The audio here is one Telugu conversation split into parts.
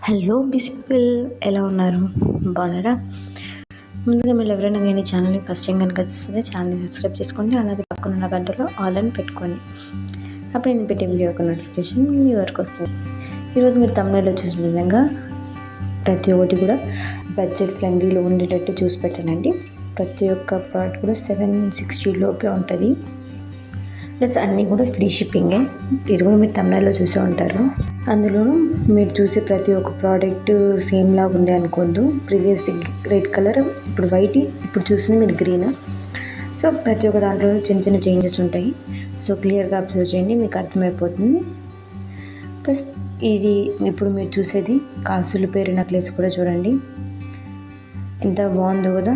హలో బిసిపిల్ ఎలా ఉన్నారు? బాగున్నారా? ముందుగా మీరు ఎవరైనా కానీ ఛానల్ని ఫస్ట్ టైం కనుక చూస్తుంటే ఛానల్ని సబ్స్క్రైబ్ చేసుకోండి. అలాగే పక్కన ఉన్న గంటలో ఆల్ అని పెట్టుకోండి. అప్పుడు నేను పెట్టే వీడియో యొక్క నోటిఫికేషన్ మీ వరకు వస్తుంది. ఈరోజు మీరు తమిళలో చూసిన విధంగా ప్రతి ఒక్కటి కూడా బడ్జెట్ ఫ్రెండ్లీలో ఉండేటట్టు చూసి పెట్టానండి. ప్రతి ఒక్క ప్రోడక్ట్ కూడా 760 లోపే ఉంటుంది. ప్లస్ అన్నీ కూడా ఫ్రీ షిప్పింగే. ఇది కూడా మీరు తమిళలో చూసే ఉంటారు. అందులోనూ మీరు చూసే ప్రతి ఒక్క ప్రోడక్ట్ సేమ్ లాగా ఉంది అనుకోద్దు. ప్రీవియస్ రెడ్ కలర్, ఇప్పుడు వైట్, ఇప్పుడు చూసింది మీరు గ్రీన్. సో ప్రతి ఒక్క దాంట్లో చిన్న చిన్న చేంజెస్ ఉంటాయి. సో క్లియర్గా అబ్జర్వ్ చేయండి, మీకు అర్థమైపోతుంది. ప్లస్ ఇది ఇప్పుడు మీరు చూసేది కాసుల పేరు నెక్లెస్ కూడా చూడండి ఎంత బాగుందో కదా.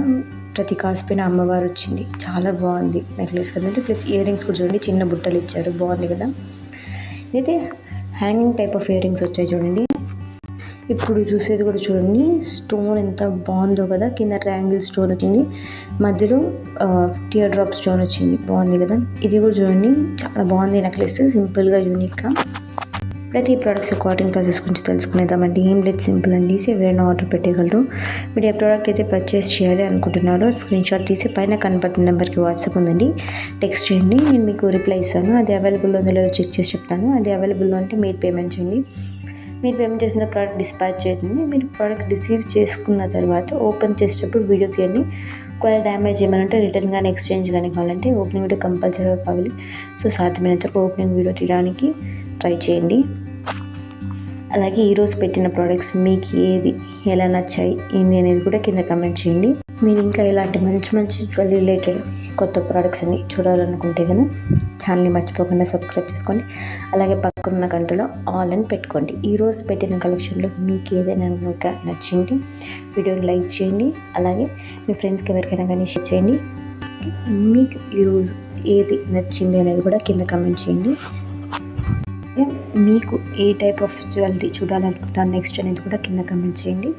ప్రతి కాసు పైన అమ్మవారు వచ్చింది, చాలా బాగుంది నెక్లెస్ కదండి. ప్లస్ ఇయర్ రింగ్స్ కూడా చూడండి, చిన్న బుట్టలు ఇచ్చారు, బాగుంది కదా. ఇదైతే hanging type of ear rings వచ్చాయి చూడండి. ఇప్పుడు చూసేది కూడా చూడండి, స్టోన్ ఎంత బాగుందో కదా. కింద ట్రయాంగిల్ స్టోన్ వచ్చింది, మధ్యలో టియర్ డ్రాప్ స్టోన్ వచ్చింది, బాగుంది కదా. ఇది కూడా చూడండి, చాలా బాగుంది నెక్లెస్, సింపుల్గా యూనిక్గా. ప్రతి ప్రోడక్ట్స్ యొక్క ఆర్డరింగ్ ప్రాసెస్ గురించి తెలుసుకునేద్దామండి. ఏం లేదు, సింపుల్ అండి. ఎవరైనా ఆర్డర్ పెట్టగలరు. మీరు ఏ ప్రోడక్ట్ అయితే పర్చేస్ చేయాలి అనుకుంటున్నారో స్క్రీన్ షాట్ తీసి పైన కనపడుతున్న నెంబర్కి వాట్సాప్ ఉందండి, టెక్స్ట్ చేయండి. నేను మీకు రిప్లై ఇస్తాను. అది అవైలబుల్లో ఉందో లేదో చెక్ చేసి చెప్తాను. అది అవైలబుల్లో అంటే మీరు పేమెంట్ చేయండి. మీరు పేమెంట్ చేసిన ప్రోడక్ట్ డిస్పాచ్ చేయండి. మీరు ప్రోడక్ట్ రిసీవ్ చేసుకున్న తర్వాత ఓపెన్ చేసేటప్పుడు వీడియో తీయండి. ఒకవేళ డ్యామేజ్ ఏమైనా రిటర్న్ కానీ ఎక్స్చేంజ్ కానీ కావాలంటే ఓపెనింగ్ వీడియో కంపల్సరీగా కావాలి. సో సాధ్యమైనంత ఓపెనింగ్ వీడియో తీయడానికి ట్రై చేయండి. అలాగే ఈరోజు పెట్టిన ప్రోడక్ట్స్ మీకు ఏవి ఎలా నచ్చాయి ఏంది అనేది కూడా కింద కమెంట్ చేయండి. మీరు ఇంకా ఇలాంటి మంచి మంచి జ్యువెలరీ రిలేటెడ్ కొత్త ప్రోడక్ట్స్ అన్ని చూడాలనుకుంటే కనుక ఛానల్ని మర్చిపోకుండా సబ్స్క్రైబ్ చేసుకోండి. అలాగే పక్కనున్న గంటలో ఆల్ అని పెట్టుకోండి. ఈరోజు పెట్టిన కలెక్షన్లో మీకు ఏదైనా కనుక నచ్చింది వీడియోని లైక్ చేయండి. అలాగే మీ ఫ్రెండ్స్కి ఎవరికైనా కానీ షేర్ చేయండి. మీకు ఈరోజు ఏది నచ్చింది అనేది కూడా కింద కమెంట్ చేయండి. మీకు ఏ టైప్ ఆఫ్ జ్యువెలరీ చూడాలనుకుంటున్నాను నెక్స్ట్ అనేది కూడా కింద కమెంట్ చేయండి.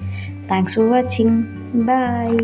Thanks for watching. బాయ్.